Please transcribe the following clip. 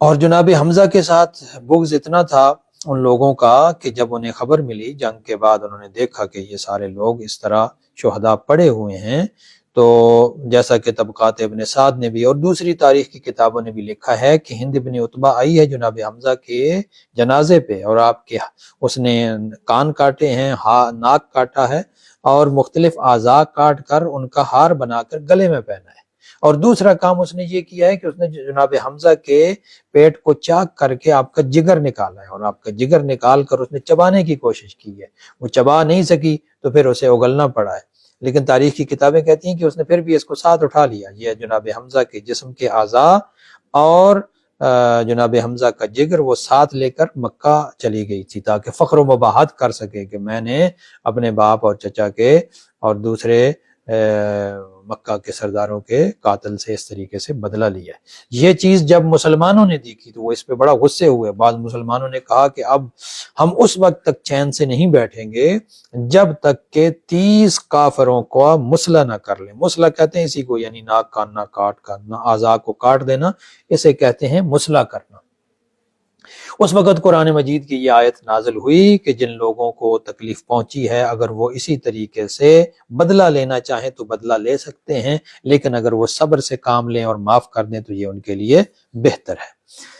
اور جناب حمزہ کے ساتھ بغض اتنا تھا ان لوگوں کا کہ جب انہیں خبر ملی جنگ کے بعد، انہوں نے دیکھا کہ یہ سارے لوگ اس طرح شہداء پڑے ہوئے ہیں، تو جیسا کہ طبقات ابن سعد نے بھی اور دوسری تاریخ کی کتابوں نے بھی لکھا ہے کہ ہند بن عتبہ آئی ہے جناب حمزہ کے جنازے پہ، اور آپ کے اس نے کان کاٹے ہیں، ناک کاٹا ہے، اور مختلف اعضاء کاٹ کر ان کا ہار بنا کر گلے میں پہنا ہے۔ اور دوسرا کام اس نے یہ کیا ہے کہ اس نے جناب حمزہ کے پیٹ کو چاک کر کے آپ کا جگر نکالا ہے، اور آپ کا جگر نکال کر اس نے چبانے کی کوشش کی ہے، وہ چبا نہیں سکی تو پھر اسے اگلنا پڑا ہے، لیکن تاریخ کی کتابیں کہتی ہیں کہ اس نے پھر بھی اس کو ساتھ اٹھا لیا۔ یہ جناب حمزہ کے جسم کے اعضاء اور جناب حمزہ کا جگر وہ ساتھ لے کر مکہ چلی گئی تھی تاکہ فخر و مباحت کر سکے کہ میں نے اپنے باپ اور چچا کے اور دوسرے مکہ کے سرداروں کے قاتل سے اس طریقے سے بدلہ لیا ہے۔ یہ چیز جب مسلمانوں نے دیکھی تو وہ اس پہ بڑا غصے ہوئے۔ بعض مسلمانوں نے کہا کہ اب ہم اس وقت تک چین سے نہیں بیٹھیں گے جب تک کہ 30 کافروں کو مسلح نہ کر لیں۔ مسلح کہتے ہیں اسی کو، یعنی ناک کاننا کاٹ کرنا، اعضاء کو کاٹ دینا، اسے کہتے ہیں مسلح کرنا۔ اس وقت قرآن مجید کی یہ آیت نازل ہوئی کہ جن لوگوں کو تکلیف پہنچی ہے اگر وہ اسی طریقے سے بدلہ لینا چاہیں تو بدلہ لے سکتے ہیں، لیکن اگر وہ صبر سے کام لیں اور معاف کر دیں تو یہ ان کے لیے بہتر ہے۔